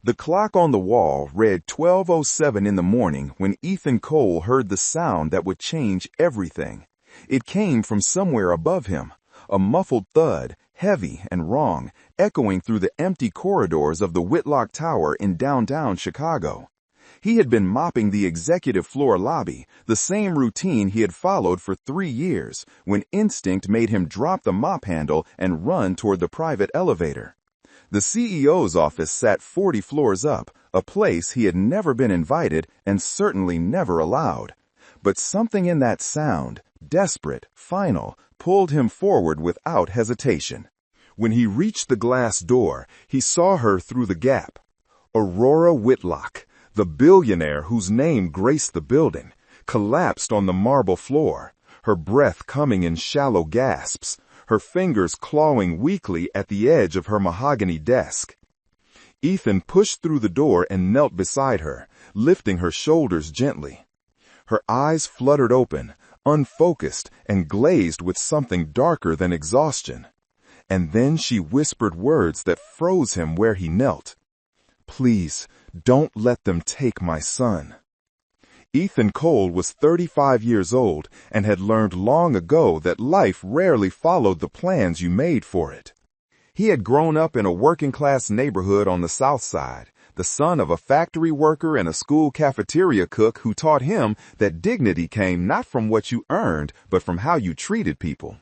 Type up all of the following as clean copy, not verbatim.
The clock on the wall read 12:07 in the morning when Ethan Cole heard the sound that would change everything. It came from somewhere above him, a muffled thud, heavy and wrong, echoing through the empty corridors of the Whitlock Tower in downtown Chicago. He had been mopping the executive floor lobby, the same routine he had followed for 3 years, when instinct made him drop the mop handle and run toward the private elevator. The CEO's office sat 40 floors up, a place he had never been invited and certainly never allowed. But something in that sound, desperate, final, pulled him forward without hesitation. When he reached the glass door, he saw her through the gap. Aurora Whitlock, the billionaire whose name graced the building, collapsed on the marble floor, her breath coming in shallow gasps, her fingers clawing weakly at the edge of her mahogany desk. Ethan pushed through the door and knelt beside her, lifting her shoulders gently. Her eyes fluttered open, unfocused and glazed with something darker than exhaustion. And then she whispered words that froze him where he knelt. "Please, don't let them take my son." Ethan Cole was 35 years old and had learned long ago that life rarely followed the plans you made for it. He had grown up in a working-class neighborhood on the South Side, the son of a factory worker and a school cafeteria cook who taught him that dignity came not from what you earned, but from how you treated people.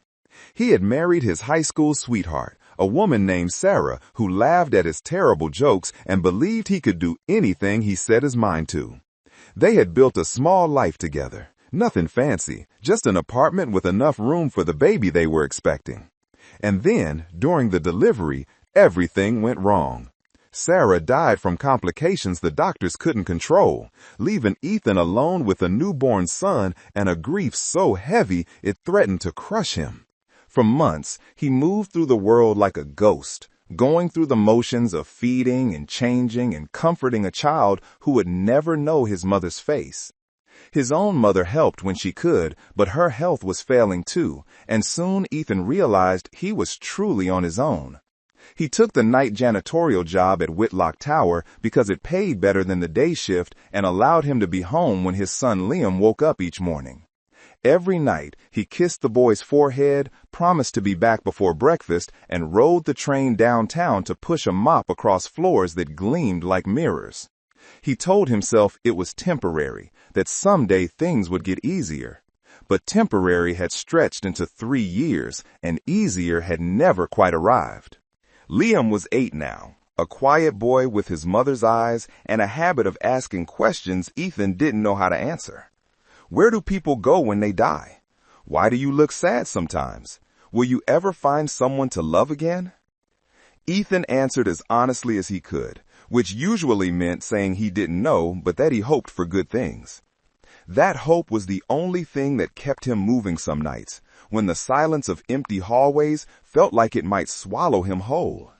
He had married his high school sweetheart, a woman named Sarah, who laughed at his terrible jokes and believed he could do anything he set his mind to. They had built a small life together, nothing fancy, just an apartment with enough room for the baby they were expecting. And then, during the delivery, everything went wrong. Sarah died from complications the doctors couldn't control, leaving Ethan alone with a newborn son and a grief so heavy it threatened to crush him. For months, he moved through the world like a ghost, going through the motions of feeding and changing and comforting a child who would never know his mother's face. His own mother helped when she could, but her health was failing too, and soon Ethan realized he was truly on his own. He took the night janitorial job at Whitlock Tower because it paid better than the day shift and allowed him to be home when his son Liam woke up each morning. Every night, he kissed the boy's forehead, promised to be back before breakfast, and rode the train downtown to push a mop across floors that gleamed like mirrors. He told himself it was temporary, that someday things would get easier. But temporary had stretched into 3 years, and easier had never quite arrived. Liam was 8 now, a quiet boy with his mother's eyes and a habit of asking questions Ethan didn't know how to answer. Where do people go when they die? Why do you look sad sometimes? Will you ever find someone to love again? Ethan answered as honestly as he could, which usually meant saying he didn't know, but that he hoped for good things. That hope was the only thing that kept him moving some nights, when the silence of empty hallways felt like it might swallow him whole.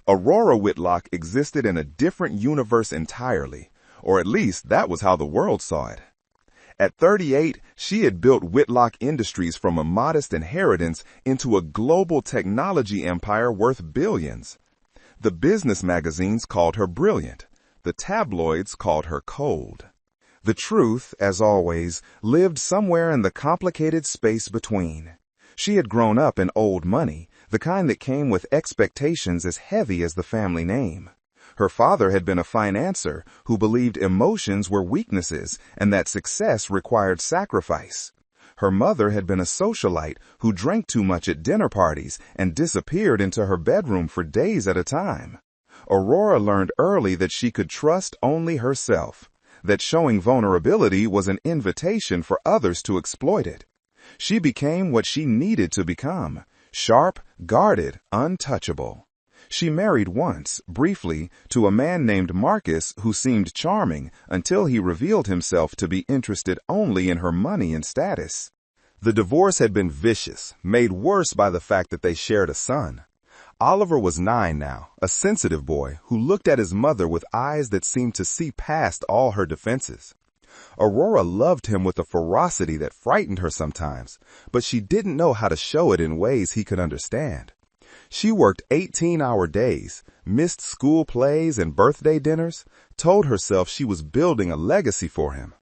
Aurora Whitlock existed in a different universe entirely, or at least that was how the world saw it. At 38, she had built Whitlock Industries from a modest inheritance into a global technology empire worth billions. The business magazines called her brilliant. The tabloids called her cold. The truth, as always, lived somewhere in the complicated space between. She had grown up in old money, the kind that came with expectations as heavy as the family name. Her father had been a financier who believed emotions were weaknesses and that success required sacrifice. Her mother had been a socialite who drank too much at dinner parties and disappeared into her bedroom for days at a time. Aurora learned early that she could trust only herself, that showing vulnerability was an invitation for others to exploit it. She became what she needed to become, sharp, guarded, untouchable. She married once, briefly, to a man named Marcus who seemed charming until he revealed himself to be interested only in her money and status. The divorce had been vicious, made worse by the fact that they shared a son. Oliver was 9 now, a sensitive boy who looked at his mother with eyes that seemed to see past all her defenses. Aurora loved him with a ferocity that frightened her sometimes, but she didn't know how to show it in ways he could understand. She worked 18-hour days, missed school plays and birthday dinners, told herself she was building a legacy for him.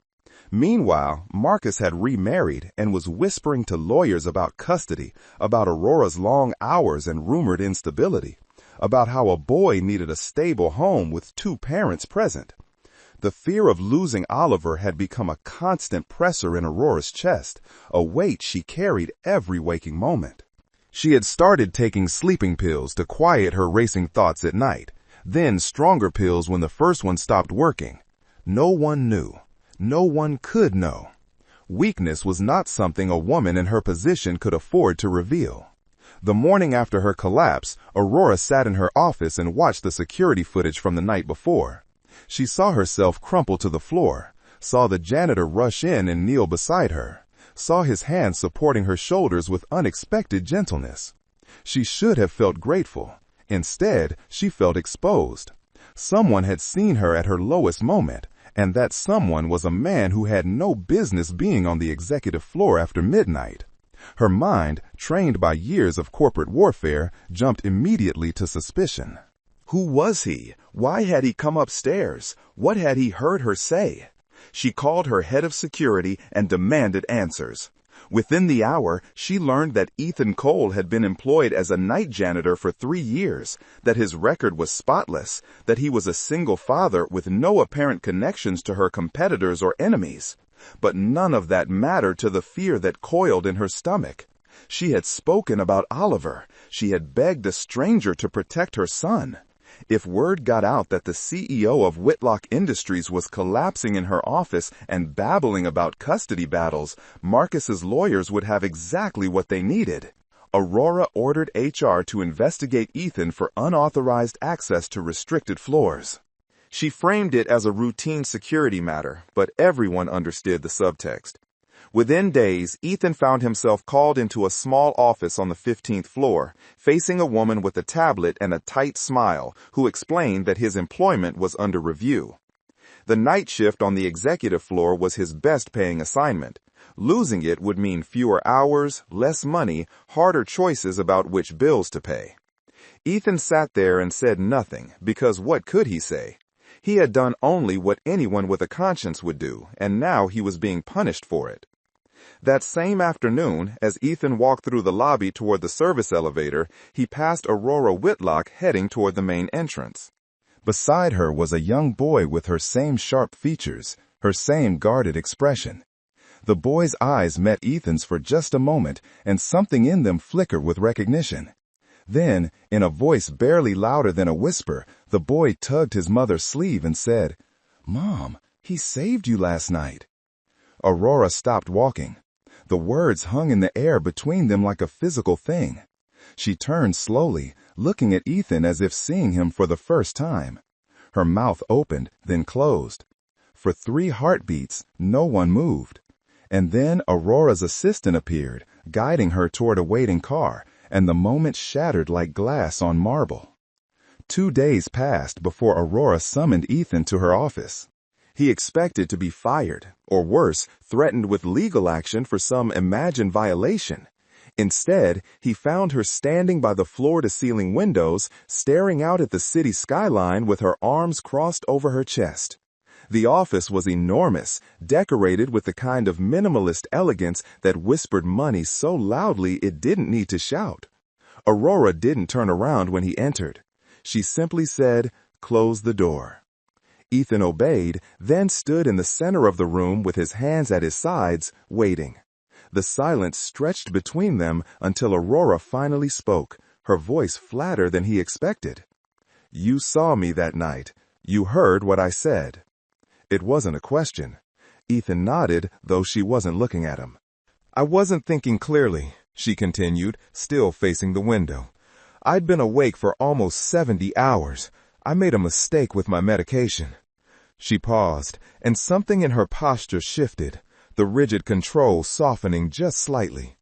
Meanwhile, Marcus had remarried and was whispering to lawyers about custody, about Aurora's long hours and rumored instability, about how a boy needed a stable home with two parents present. The fear of losing Oliver had become a constant pressor in Aurora's chest, a weight she carried every waking moment. She had started taking sleeping pills to quiet her racing thoughts at night, then stronger pills when the first one stopped working. No one knew. No one could know. Weakness was not something a woman in her position could afford to reveal. The morning after her collapse, Aurora sat in her office and watched the security footage from the night before. She saw herself crumple to the floor, saw the janitor rush in and kneel beside her, saw his hands supporting her shoulders with unexpected gentleness. She should have felt grateful. Instead, she felt exposed. Someone had seen her at her lowest moment, and that someone was a man who had no business being on the executive floor after midnight. Her mind, trained by years of corporate warfare, jumped immediately to suspicion. Who was he? Why had he come upstairs? What had he heard her say? She called her head of security and demanded answers. Within the hour, she learned that Ethan Cole had been employed as a night janitor for 3 years, that his record was spotless, that he was a single father with no apparent connections to her competitors or enemies. But none of that mattered to the fear that coiled in her stomach. She had spoken about Oliver. She had begged a stranger to protect her son. If word got out that the CEO of Whitlock Industries was collapsing in her office and babbling about custody battles, Marcus's lawyers would have exactly what they needed. Aurora ordered HR to investigate Ethan for unauthorized access to restricted floors. She framed it as a routine security matter, but everyone understood the subtext. Within days, Ethan found himself called into a small office on the 15th floor, facing a woman with a tablet and a tight smile, who explained that his employment was under review. The night shift on the executive floor was his best-paying assignment. Losing it would mean fewer hours, less money, harder choices about which bills to pay. Ethan sat there and said nothing, because what could he say? He had done only what anyone with a conscience would do, and now he was being punished for it. That same afternoon, as Ethan walked through the lobby toward the service elevator, he passed Aurora Whitlock heading toward the main entrance. Beside her was a young boy with her same sharp features, her same guarded expression. The boy's eyes met Ethan's for just a moment, and something in them flickered with recognition. Then, in a voice barely louder than a whisper, the boy tugged his mother's sleeve and said, "Mom, he saved you last night." Aurora stopped walking. The words hung in the air between them like a physical thing. She turned slowly, looking at Ethan as if seeing him for the first time. Her mouth opened, then closed. For 3 heartbeats, no one moved. And then Aurora's assistant appeared, guiding her toward a waiting car, and the moment shattered like glass on marble. 2 days passed before Aurora summoned Ethan to her office. He expected to be fired, or worse, threatened with legal action for some imagined violation. Instead, he found her standing by the floor-to-ceiling windows, staring out at the city skyline with her arms crossed over her chest. The office was enormous, decorated with the kind of minimalist elegance that whispered money so loudly it didn't need to shout. Aurora didn't turn around when he entered. She simply said, "Close the door." Ethan obeyed, then stood in the center of the room with his hands at his sides, waiting. The silence stretched between them until Aurora finally spoke, her voice flatter than he expected. "You saw me that night. You heard what I said." It wasn't a question. Ethan nodded, though she wasn't looking at him. "I wasn't thinking clearly," she continued, still facing the window. "I'd been awake for almost 70 hours. I made a mistake with my medication." She paused, and something in her posture shifted, the rigid control softening just slightly.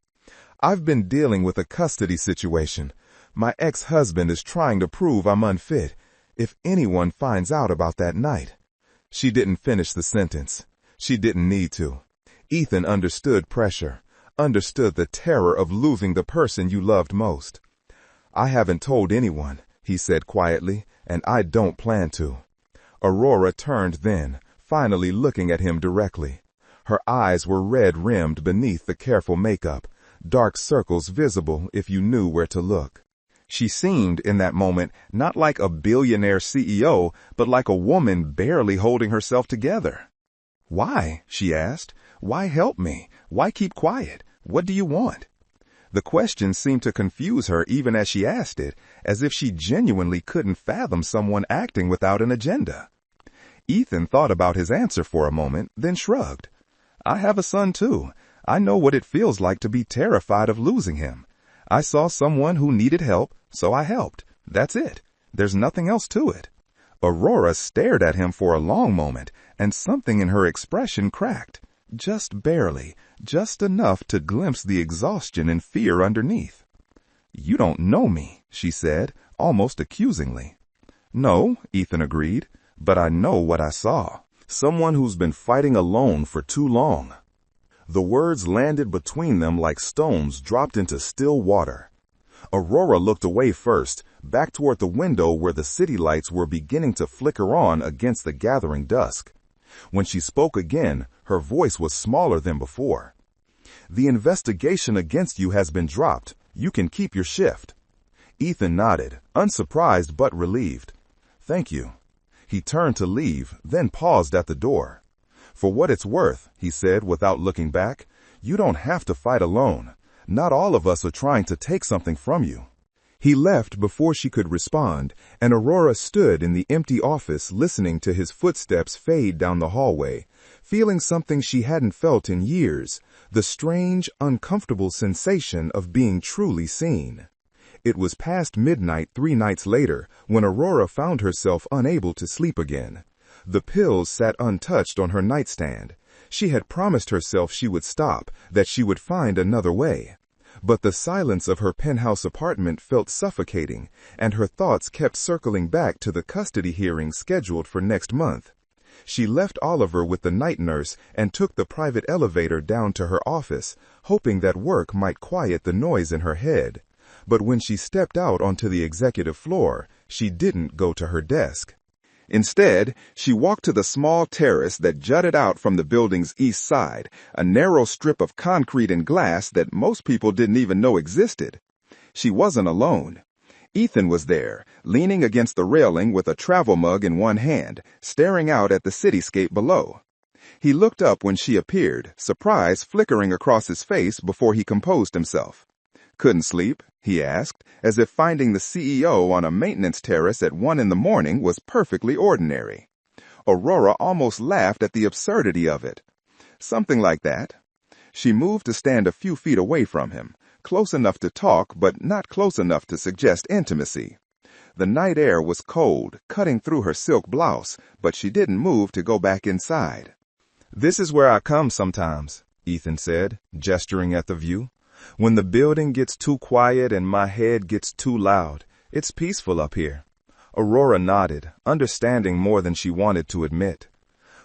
"I've been dealing with a custody situation. My ex-husband is trying to prove I'm unfit. If anyone finds out about that night." She didn't finish the sentence. She didn't need to. Ethan understood pressure, understood the terror of losing the person you loved most. I haven't told anyone, he said quietly, and I don't plan to. Aurora turned then, finally looking at him directly. Her eyes were red-rimmed beneath the careful makeup, dark circles visible if you knew where to look. She seemed, in that moment, not like a billionaire CEO, but like a woman barely holding herself together. "Why?" she asked. "Why help me? Why keep quiet? What do you want?" The question seemed to confuse her even as she asked it, as if she genuinely couldn't fathom someone acting without an agenda. Ethan thought about his answer for a moment, then shrugged. "I have a son too. I know what it feels like to be terrified of losing him. I saw someone who needed help, so I helped. That's it. There's nothing else to it." Aurora stared at him for a long moment, and something in her expression cracked. Just barely, just enough to glimpse the exhaustion and fear underneath. "You don't know me," she said, almost accusingly. "No," Ethan agreed, "but I know what I saw. Someone who's been fighting alone for too long." The words landed between them like stones dropped into still water. Aurora looked away first, back toward the window where the city lights were beginning to flicker on against the gathering dusk. When she spoke again, her voice was smaller than before. "The investigation against you has been dropped. You can keep your shift." Ethan nodded, unsurprised but relieved. "Thank you." He turned to leave, then paused at the door. "For what it's worth," he said without looking back, "you don't have to fight alone. Not all of us are trying to take something from you." He left before she could respond, and Aurora stood in the empty office listening to his footsteps fade down the hallway, feeling something she hadn't felt in years, the strange, uncomfortable sensation of being truly seen. It was past midnight 3 nights later when Aurora found herself unable to sleep again. The pills sat untouched on her nightstand. She had promised herself she would stop, that she would find another way. But the silence of her penthouse apartment felt suffocating, and her thoughts kept circling back to the custody hearing scheduled for next month. She left Oliver with the night nurse and took the private elevator down to her office, hoping that work might quiet the noise in her head. But when she stepped out onto the executive floor, she didn't go to her desk. Instead, she walked to the small terrace that jutted out from the building's east side, a narrow strip of concrete and glass that most people didn't even know existed. She wasn't alone. Ethan was there, leaning against the railing with a travel mug in one hand, staring out at the cityscape below. He looked up when she appeared, surprise flickering across his face before he composed himself. "Couldn't sleep?" he asked, as if finding the CEO on a maintenance terrace at 1 a.m. was perfectly ordinary. Aurora almost laughed at the absurdity of it. "Something like that." She moved to stand a few feet away from him, close enough to talk but not close enough to suggest intimacy. The night air was cold, cutting through her silk blouse, but she didn't move to go back inside. "This is where I come sometimes," Ethan said, gesturing at the view. "When the building gets too quiet and my head gets too loud, it's peaceful up here." Aurora nodded, understanding more than she wanted to admit.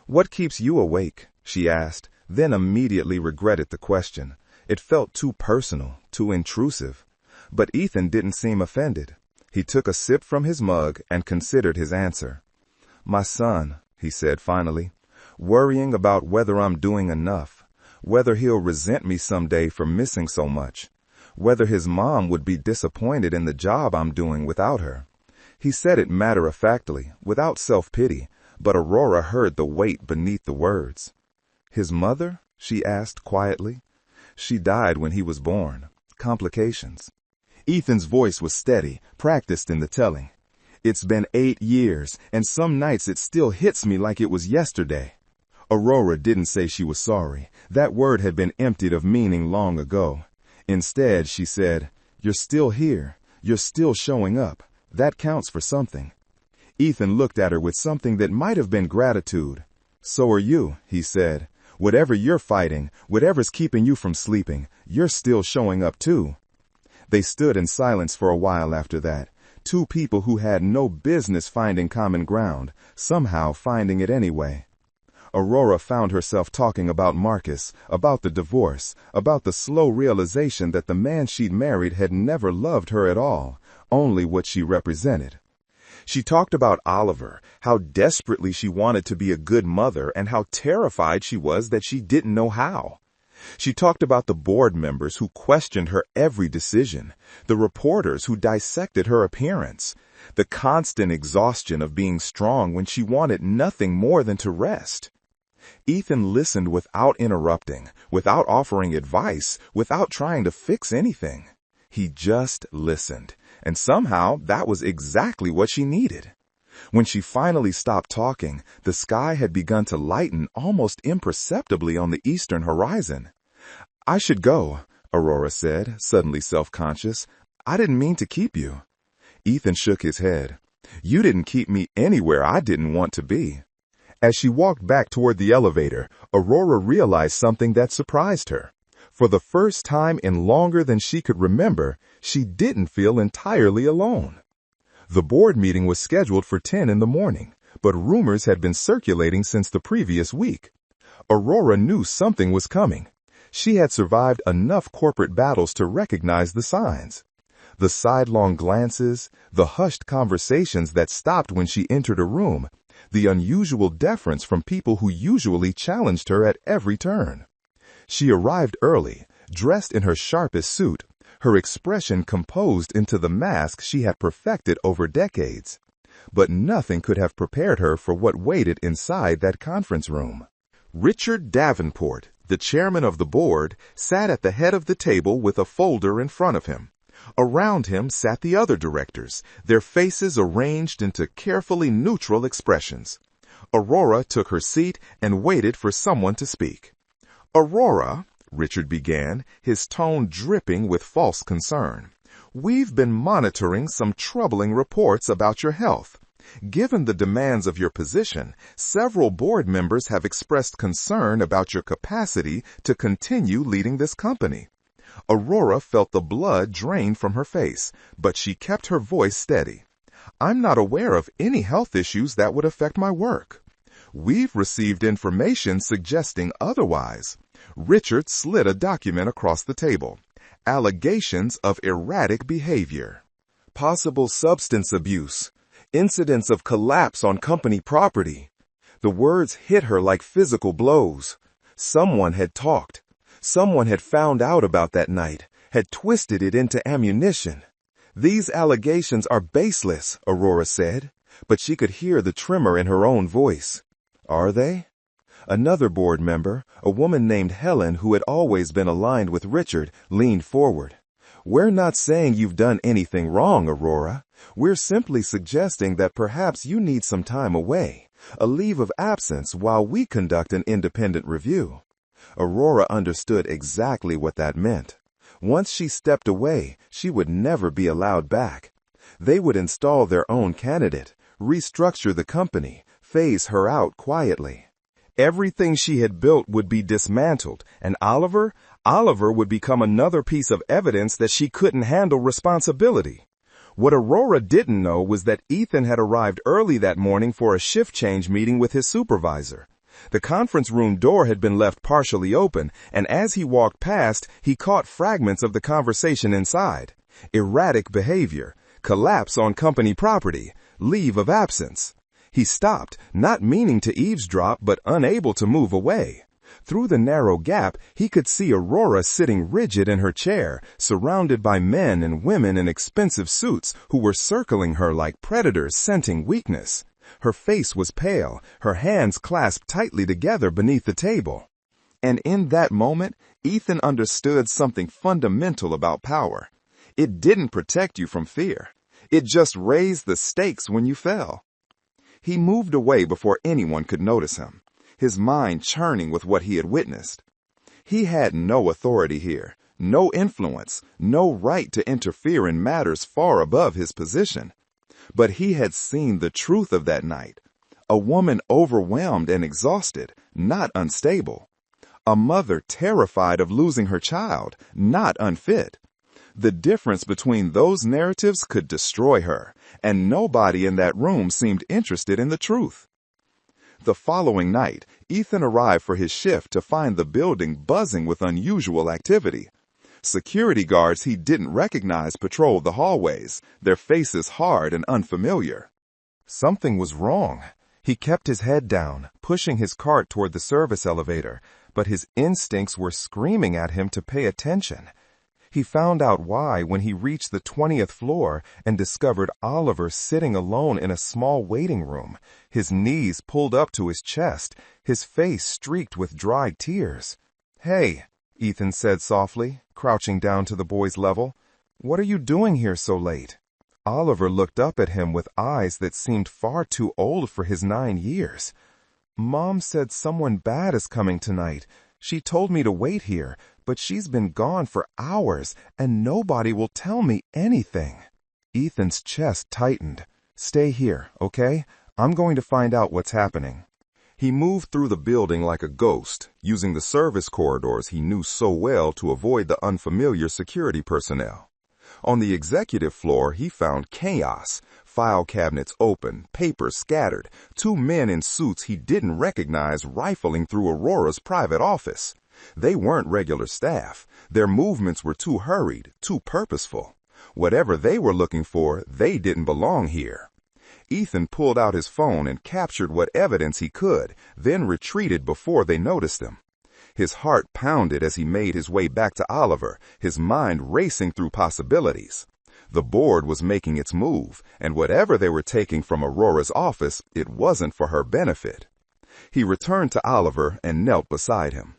"What keeps you awake?" she asked, then immediately regretted the question. It felt too personal, too intrusive. But Ethan didn't seem offended. He took a sip from his mug and considered his answer. "My son," he said finally, "worrying about whether I'm doing enough. Whether he'll resent me someday for missing so much. Whether his mom would be disappointed in the job I'm doing without her." He said it matter-of-factly, without self-pity, but Aurora heard the weight beneath the words. "His mother?" she asked quietly. "She died when he was born. Complications." Ethan's voice was steady, practiced in the telling. "It's been 8 years, and some nights it still hits me like it was yesterday." Aurora didn't say she was sorry. That word had been emptied of meaning long ago. Instead, she said, "You're still here. You're still showing up. That counts for something." Ethan looked at her with something that might have been gratitude. "So are you," he said. "Whatever you're fighting, whatever's keeping you from sleeping, you're still showing up too." They stood in silence for a while after that, two people who had no business finding common ground, somehow finding it anyway. Aurora found herself talking about Marcus, about the divorce, about the slow realization that the man she'd married had never loved her at all, only what she represented. She talked about Oliver, how desperately she wanted to be a good mother and how terrified she was that she didn't know how. She talked about the board members who questioned her every decision, the reporters who dissected her appearance, the constant exhaustion of being strong when she wanted nothing more than to rest. Ethan listened without interrupting, without offering advice, without trying to fix anything. He just listened, and somehow that was exactly what she needed. When she finally stopped talking, the sky had begun to lighten almost imperceptibly on the eastern horizon. "I should go," Aurora said, suddenly self-conscious. "I didn't mean to keep you." Ethan shook his head. "You didn't keep me anywhere I didn't want to be." As she walked back toward the elevator, Aurora realized something that surprised her. For the first time in longer than she could remember, she didn't feel entirely alone. The board meeting was scheduled for 10 in the morning, but rumors had been circulating since the previous week. Aurora knew something was coming. She had survived enough corporate battles to recognize the signs. The sidelong glances, the hushed conversations that stopped when she entered a room, the unusual deference from people who usually challenged her at every turn. She arrived early, dressed in her sharpest suit, her expression composed into the mask she had perfected over decades. But nothing could have prepared her for what waited inside that conference room. Richard Davenport, the chairman of the board, sat at the head of the table with a folder in front of him. Around him sat the other directors, their faces arranged into carefully neutral expressions. Aurora took her seat and waited for someone to speak. "Aurora," Richard began, his tone dripping with false concern, "we've been monitoring some troubling reports about your health. Given the demands of your position, several board members have expressed concern about your capacity to continue leading this company." Aurora felt the blood drain from her face, but she kept her voice steady. "I'm not aware of any health issues that would affect my work." "We've received information suggesting otherwise." Richard slid a document across the table. "Allegations of erratic behavior. Possible substance abuse. Incidents of collapse on company property." The words hit her like physical blows. Someone had talked. Someone had found out about that night, had twisted it into ammunition. "These allegations are baseless," Aurora said, but she could hear the tremor in her own voice. "Are they?" Another board member, a woman named Helen who had always been aligned with Richard, leaned forward. "We're not saying you've done anything wrong, Aurora. We're simply suggesting that perhaps you need some time away, a leave of absence while we conduct an independent review." Aurora understood exactly what that meant. Once she stepped away, she would never be allowed back. They would install their own candidate, restructure the company, phase her out quietly. Everything she had built would be dismantled, and Oliver would become another piece of evidence that she couldn't handle responsibility. What Aurora didn't know was that Ethan had arrived early that morning for a shift change meeting with his supervisor. The conference room door had been left partially open, and as he walked past, he caught fragments of the conversation inside. Erratic behavior, collapse on company property, leave of absence. He stopped, not meaning to eavesdrop but unable to move away. Through the narrow gap, he could see Aurora sitting rigid in her chair, surrounded by men and women in expensive suits who were circling her like predators scenting weakness. Her face was pale, her hands clasped tightly together beneath the table. And in that moment, Ethan understood something fundamental about power. It didn't protect you from fear. It just raised the stakes when you fell. He moved away before anyone could notice him, his mind churning with what he had witnessed. He had no authority here, no influence, no right to interfere in matters far above his position. But he had seen the truth of that night. A woman overwhelmed and exhausted, not unstable. A mother terrified of losing her child, not unfit. The difference between those narratives could destroy her, and nobody in that room seemed interested in the truth. The following night, Ethan arrived for his shift to find the building buzzing with unusual activity. Security guards he didn't recognize patrolled the hallways, their faces hard and unfamiliar. Something was wrong. He kept his head down, pushing his cart toward the service elevator, but his instincts were screaming at him to pay attention. He found out why when he reached the 20th floor and discovered Oliver sitting alone in a small waiting room, his knees pulled up to his chest, his face streaked with dried tears. "Hey," Ethan said softly, crouching down to the boy's level. "What are you doing here so late?" Oliver looked up at him with eyes that seemed far too old for his 9 years. "Mom said someone bad is coming tonight. She told me to wait here, but she's been gone for hours, and nobody will tell me anything." Ethan's chest tightened. "Stay here, okay? I'm going to find out what's happening." He moved through the building like a ghost, using the service corridors he knew so well to avoid the unfamiliar security personnel. On the executive floor, he found chaos. File cabinets open, papers scattered, 2 men in suits he didn't recognize rifling through Aurora's private office. They weren't regular staff. Their movements were too hurried, too purposeful. Whatever they were looking for, they didn't belong here. Ethan pulled out his phone and captured what evidence he could, then retreated before they noticed him. His heart pounded as he made his way back to Oliver, his mind racing through possibilities. The board was making its move, and whatever they were taking from Aurora's office, it wasn't for her benefit. He returned to Oliver and knelt beside him.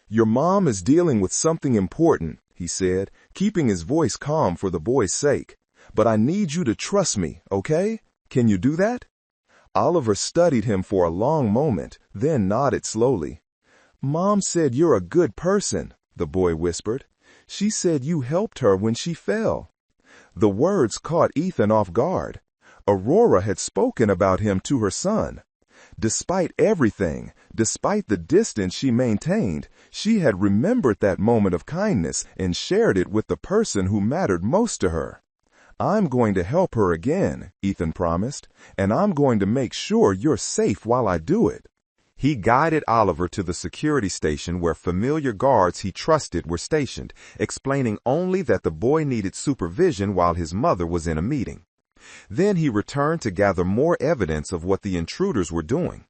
"Your mom is dealing with something important," he said, keeping his voice calm for the boy's sake. "But I need you to trust me, okay? Can you do that?" Oliver studied him for a long moment, then nodded slowly. "Mom said you're a good person," the boy whispered. "She said you helped her when she fell." The words caught Ethan off guard. Aurora had spoken about him to her son. Despite everything, despite the distance she maintained, she had remembered that moment of kindness and shared it with the person who mattered most to her. "I'm going to help her again," Ethan promised, "and I'm going to make sure you're safe while I do it." He guided Oliver to the security station where familiar guards he trusted were stationed, explaining only that the boy needed supervision while his mother was in a meeting. Then he returned to gather more evidence of what the intruders were doing.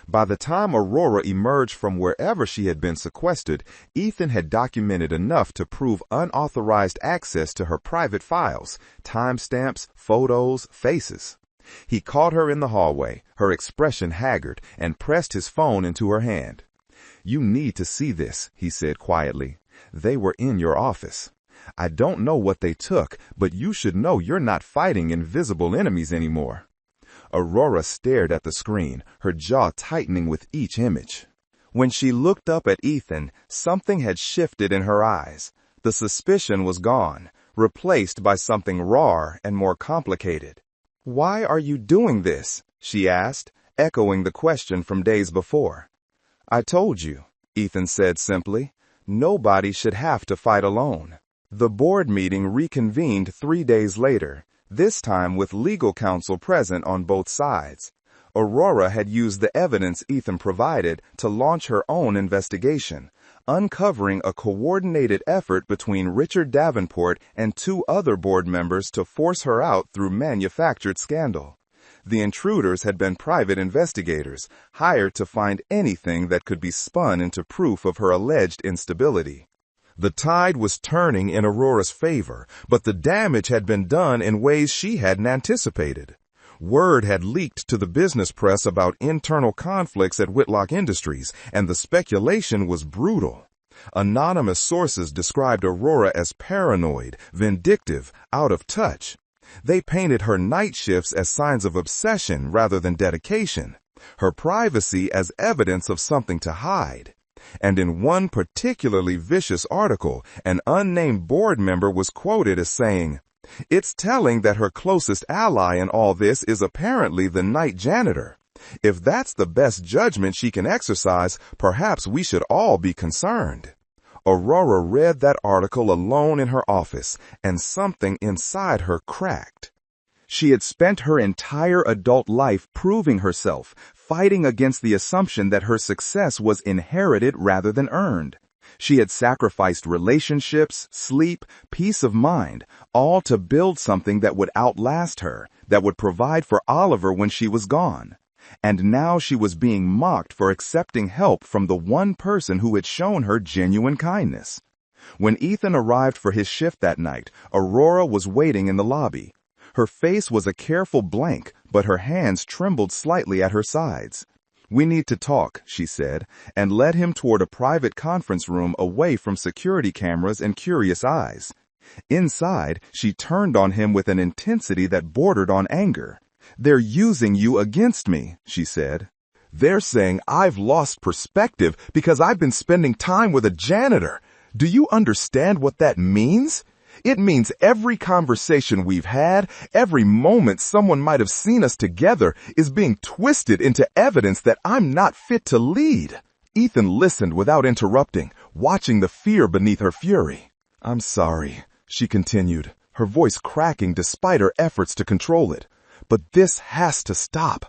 By the time Aurora emerged from wherever she had been sequestered, Ethan had documented enough to prove unauthorized access to her private files, timestamps, photos, faces. He caught her in the hallway, her expression haggard, and pressed his phone into her hand. "You need to see this," he said quietly. "They were in your office. I don't know what they took, but you should know you're not fighting invisible enemies anymore." Aurora stared at the screen, her jaw tightening with each image. When she looked up at Ethan, something had shifted in her eyes. The suspicion was gone, replaced by something raw and more complicated. "Why are you doing this?" she asked, echoing the question from days before. "I told you," Ethan said simply. "Nobody should have to fight alone." The board meeting reconvened 3 days later, this time with legal counsel present on both sides. Aurora had used the evidence Ethan provided to launch her own investigation, uncovering a coordinated effort between Richard Davenport and 2 other board members to force her out through manufactured scandal. The intruders had been private investigators, hired to find anything that could be spun into proof of her alleged instability. The tide was turning in Aurora's favor, but the damage had been done in ways she hadn't anticipated. Word had leaked to the business press about internal conflicts at Whitlock Industries, and the speculation was brutal. Anonymous sources described Aurora as paranoid, vindictive, out of touch. They painted her night shifts as signs of obsession rather than dedication, her privacy as evidence of something to hide. And in one particularly vicious article, an unnamed board member was quoted as saying, "It's telling that her closest ally in all this is apparently the night janitor. If that's the best judgment she can exercise, perhaps we should all be concerned." Aurora read that article alone in her office, and something inside her cracked. She had spent her entire adult life proving herself, fighting against the assumption that her success was inherited rather than earned. She had sacrificed relationships, sleep, peace of mind, all to build something that would outlast her, that would provide for Oliver when she was gone. And now she was being mocked for accepting help from the one person who had shown her genuine kindness. When Ethan arrived for his shift that night, Aurora was waiting in the lobby. Her face was a careful blank, but her hands trembled slightly at her sides. "We need to talk," she said, and led him toward a private conference room away from security cameras and curious eyes. Inside, she turned on him with an intensity that bordered on anger. "They're using you against me," she said. "They're saying I've lost perspective because I've been spending time with a janitor. Do you understand what that means? It means every conversation we've had, every moment someone might have seen us together is being twisted into evidence that I'm not fit to lead." Ethan listened without interrupting, watching the fear beneath her fury. "I'm sorry," she continued, her voice cracking despite her efforts to control it. "But this has to stop.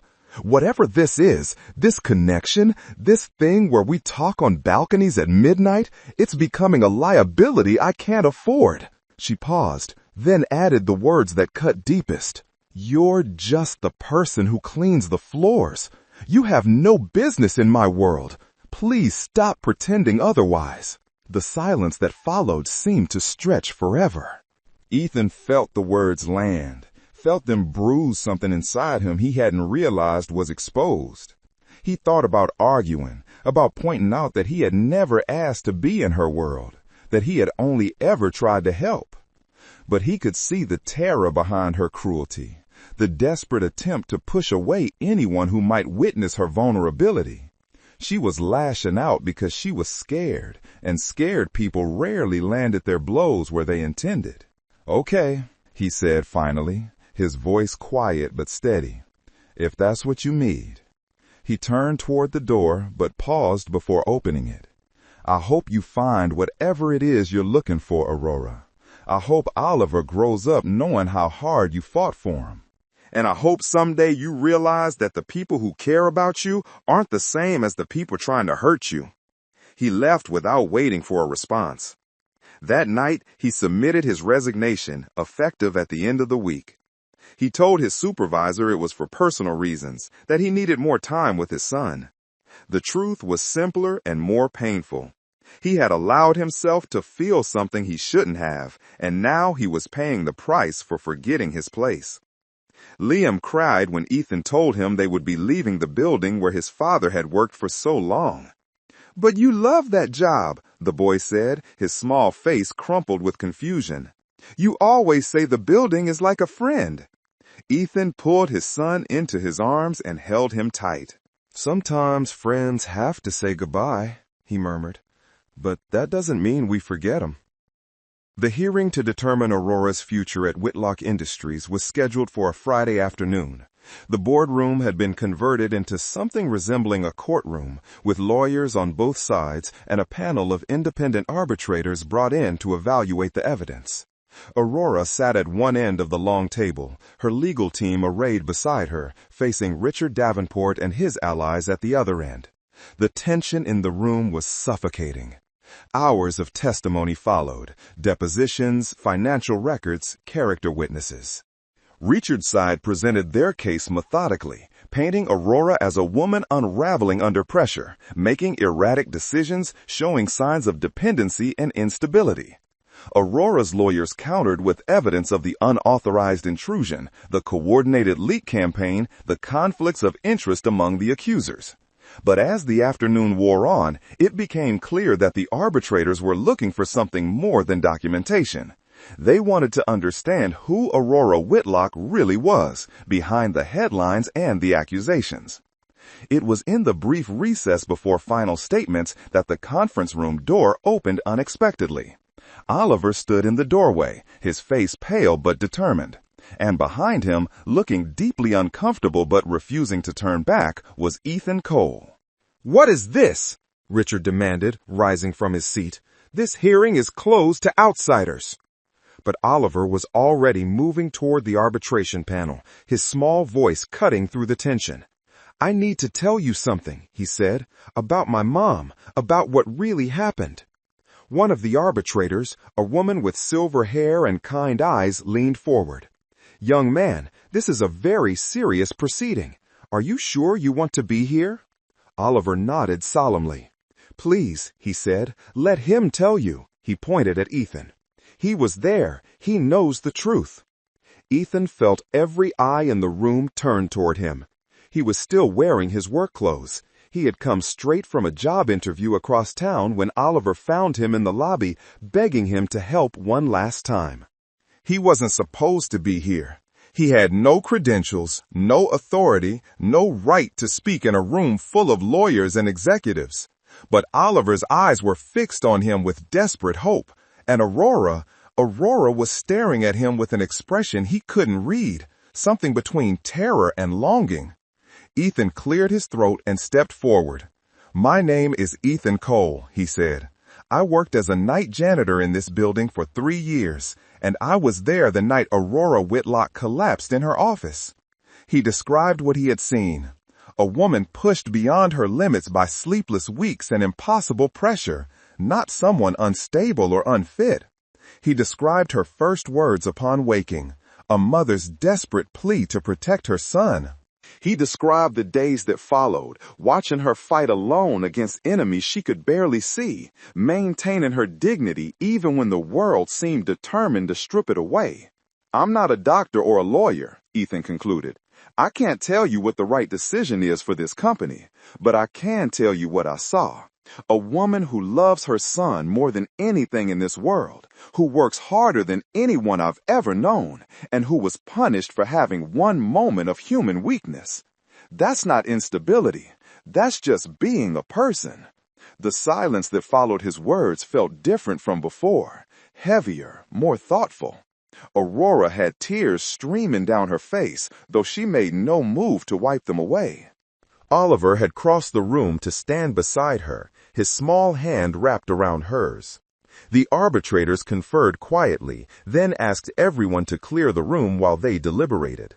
Whatever this is, this connection, this thing where we talk on balconies at midnight, it's becoming a liability I can't afford." She paused, then added the words that cut deepest. "You're just the person who cleans the floors. You have no business in my world. Please stop pretending otherwise." The silence that followed seemed to stretch forever. Ethan felt the words land, felt them bruise something inside him he hadn't realized was exposed. He thought about arguing, about pointing out that he had never asked to be in her world, that he had only ever tried to help. But he could see the terror behind her cruelty, the desperate attempt to push away anyone who might witness her vulnerability. She was lashing out because she was scared, and scared people rarely landed their blows where they intended. "Okay," he said finally, his voice quiet but steady. "If that's what you need." He turned toward the door, but paused before opening it. "I hope you find whatever it is you're looking for, Aurora. I hope Oliver grows up knowing how hard you fought for him. And I hope someday you realize that the people who care about you aren't the same as the people trying to hurt you." He left without waiting for a response. That night, he submitted his resignation, effective at the end of the week. He told his supervisor it was for personal reasons, that he needed more time with his son. The truth was simpler and more painful. He had allowed himself to feel something he shouldn't have, and now he was paying the price for forgetting his place. Liam cried when Ethan told him they would be leaving the building where his father had worked for so long. "But you love that job," the boy said, his small face crumpled with confusion. "You always say the building is like a friend." Ethan pulled his son into his arms and held him tight. "Sometimes friends have to say goodbye," he murmured. "But that doesn't mean we forget them." The hearing to determine Aurora's future at Whitlock Industries was scheduled for a Friday afternoon. The boardroom had been converted into something resembling a courtroom, with lawyers on both sides and a panel of independent arbitrators brought in to evaluate the evidence. Aurora sat at one end of the long table, her legal team arrayed beside her, facing Richard Davenport and his allies at the other end. The tension in the room was suffocating. Hours of testimony followed: depositions, financial records, character witnesses. Richard's side presented their case methodically, painting Aurora as a woman unraveling under pressure, making erratic decisions, showing signs of dependency and instability. Aurora's lawyers countered with evidence of the unauthorized intrusion, the coordinated leak campaign, the conflicts of interest among the accusers. But as the afternoon wore on, it became clear that the arbitrators were looking for something more than documentation. They wanted to understand who Aurora Whitlock really was, behind the headlines and the accusations. It was in the brief recess before final statements that the conference room door opened unexpectedly. Oliver stood in the doorway, his face pale but determined. And behind him, looking deeply uncomfortable but refusing to turn back, was Ethan Cole. "What is this?" Richard demanded, rising from his seat. "This hearing is closed to outsiders." But Oliver was already moving toward the arbitration panel, his small voice cutting through the tension. "I need to tell you something," he said, "about my mom, about what really happened." One of the arbitrators, a woman with silver hair and kind eyes, leaned forward. "Young man, this is a very serious proceeding. Are you sure you want to be here?" Oliver nodded solemnly. "Please," he said, "let him tell you." He pointed at Ethan. "He was there. He knows the truth." Ethan felt every eye in the room turn toward him. He was still wearing his work clothes. He had come straight from a job interview across town when Oliver found him in the lobby, begging him to help one last time. He wasn't supposed to be here. He had no credentials, no authority, no right to speak in a room full of lawyers and executives. But Oliver's eyes were fixed on him with desperate hope, and Aurora was staring at him with an expression he couldn't read, something between terror and longing. Ethan cleared his throat and stepped forward. "My name is Ethan Cole," he said. "I worked as a night janitor in this building for 3 years, and I was there the night Aurora Whitlock collapsed in her office." He described what he had seen. A woman pushed beyond her limits by sleepless weeks and impossible pressure, not someone unstable or unfit. He described her first words upon waking, a mother's desperate plea to protect her son. He described the days that followed, watching her fight alone against enemies she could barely see, maintaining her dignity even when the world seemed determined to strip it away. "I'm not a doctor or a lawyer," Ethan concluded. "I can't tell you what the right decision is for this company, but I can tell you what I saw. A woman who loves her son more than anything in this world, who works harder than anyone I've ever known, and who was punished for having one moment of human weakness. That's not instability. That's just being a person." The silence that followed his words felt different from before, heavier, more thoughtful. Aurora had tears streaming down her face, though she made no move to wipe them away. Oliver had crossed the room to stand beside her, his small hand wrapped around hers. The arbitrators conferred quietly, then asked everyone to clear the room while they deliberated.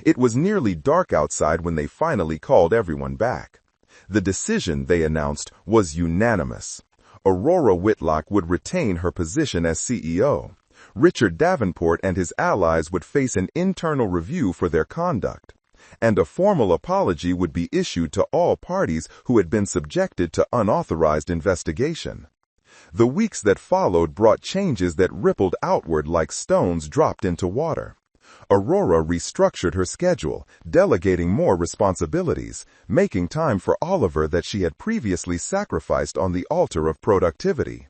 It was nearly dark outside when they finally called everyone back. The decision, they announced, was unanimous. Aurora Whitlock would retain her position as CEO. Richard Davenport and his allies would face an internal review for their conduct, and a formal apology would be issued to all parties who had been subjected to unauthorized investigation. The weeks that followed brought changes that rippled outward like stones dropped into water. Aurora restructured her schedule, delegating more responsibilities, making time for Oliver that she had previously sacrificed on the altar of productivity.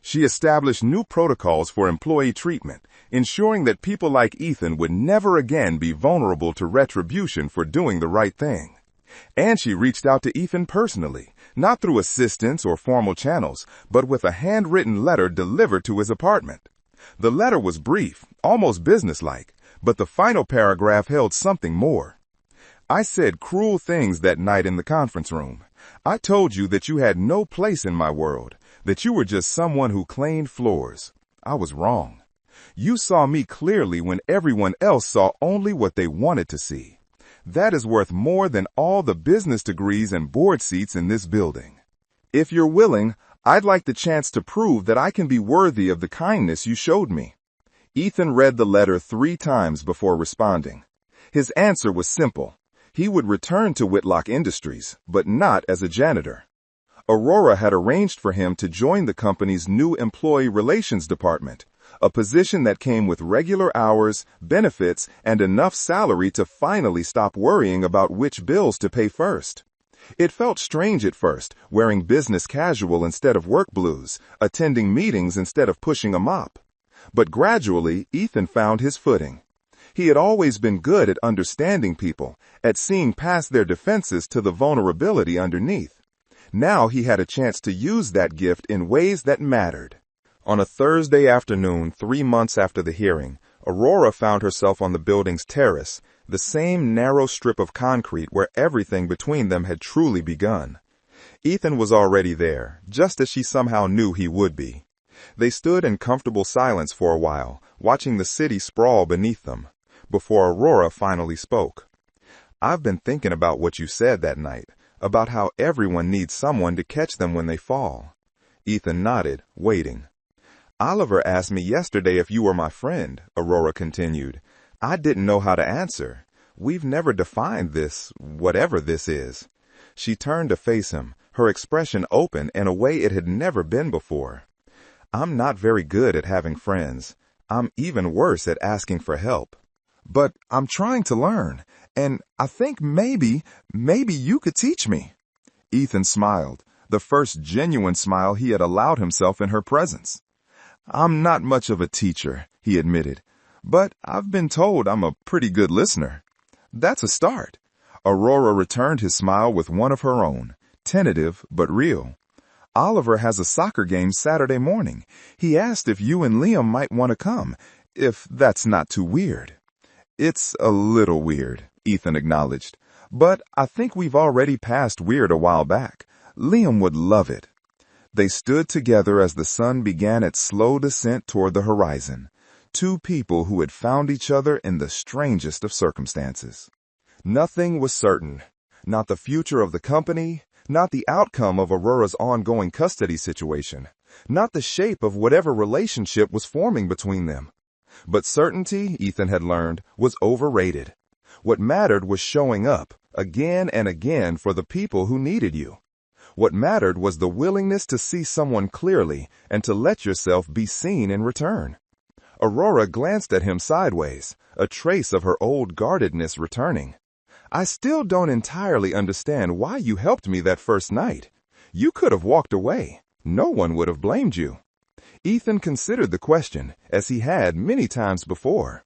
She established new protocols for employee treatment, ensuring that people like Ethan would never again be vulnerable to retribution for doing the right thing. And she reached out to Ethan personally, not through assistants or formal channels, but with a handwritten letter delivered to his apartment. The letter was brief, almost businesslike, but the final paragraph held something more. "I said cruel things that night in the conference room. I told you that you had no place in my world, that you were just someone who cleaned floors. I was wrong. You saw me clearly when everyone else saw only what they wanted to see. That is worth more than all the business degrees and board seats in this building. If you're willing, I'd like the chance to prove that I can be worthy of the kindness you showed me." Ethan read the letter 3 times before responding. His answer was simple. He would return to Whitlock Industries, but not as a janitor. Aurora had arranged for him to join the company's new employee relations department, a position that came with regular hours, benefits, and enough salary to finally stop worrying about which bills to pay first. It felt strange at first, wearing business casual instead of work blues, attending meetings instead of pushing a mop. But gradually, Ethan found his footing. He had always been good at understanding people, at seeing past their defenses to the vulnerability underneath. Now he had a chance to use that gift in ways that mattered. On a Thursday afternoon, 3 months after the hearing, Aurora found herself on the building's terrace, the same narrow strip of concrete where everything between them had truly begun. Ethan was already there, just as she somehow knew he would be. They stood in comfortable silence for a while, watching the city sprawl beneath them, before Aurora finally spoke. I've been thinking about what you said that night, about how everyone needs someone to catch them when they fall. Ethan nodded, waiting. Oliver asked me yesterday if you were my friend, Aurora continued. I didn't know how to answer. We've never defined this, whatever this is. She turned to face him, her expression open in a way it had never been before. I'm not very good at having friends. I'm even worse at asking for help. But I'm trying to learn, and I think maybe you could teach me. Ethan smiled, the first genuine smile he had allowed himself in her presence. I'm not much of a teacher, he admitted, but I've been told I'm a pretty good listener. That's a start. Aurora returned his smile with one of her own, tentative but real. Oliver has a soccer game Saturday morning. He asked if you and Liam might want to come, if that's not too weird. It's a little weird, Ethan acknowledged, but I think we've already passed weird a while back. Liam would love it. They stood together as the sun began its slow descent toward the horizon, two people who had found each other in the strangest of circumstances. Nothing was certain, not the future of the company, not the outcome of Aurora's ongoing custody situation, not the shape of whatever relationship was forming between them. But certainty, Ethan had learned, was overrated. What mattered was showing up, again and again, for the people who needed you. What mattered was the willingness to see someone clearly and to let yourself be seen in return. Aurora glanced at him sideways, a trace of her old guardedness returning. I still don't entirely understand why you helped me that first night. You could have walked away. No one would have blamed you. Ethan considered the question, as he had many times before.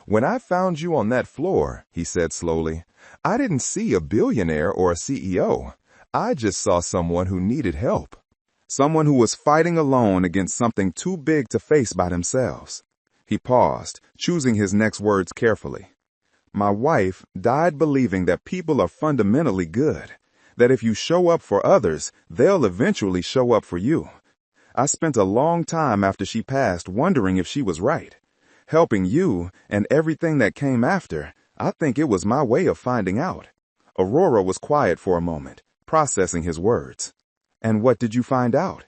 When I found you on that floor, he said slowly, I didn't see a billionaire or a CEO. I just saw someone who needed help. Someone who was fighting alone against something too big to face by themselves. He paused, choosing his next words carefully. My wife died believing that people are fundamentally good, that if you show up for others, they'll eventually show up for you. I spent a long time after she passed wondering if she was right. Helping you and everything that came after, I think it was my way of finding out. Aurora was quiet for a moment, processing his words. And what did you find out?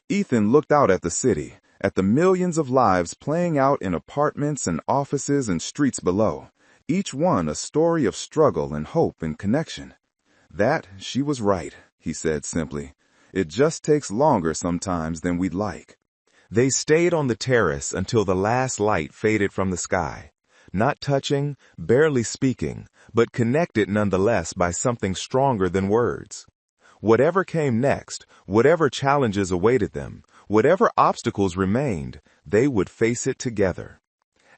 Ethan looked out at the city, at the millions of lives playing out in apartments and offices and streets below, each one a story of struggle and hope and connection. That she was right, he said simply. It just takes longer sometimes than we'd like. They stayed on the terrace until the last light faded from the sky, not touching, barely speaking, but connected nonetheless by something stronger than words. Whatever came next, whatever challenges awaited them, whatever obstacles remained, they would face it together.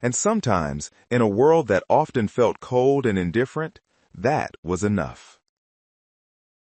And sometimes, in a world that often felt cold and indifferent, that was enough.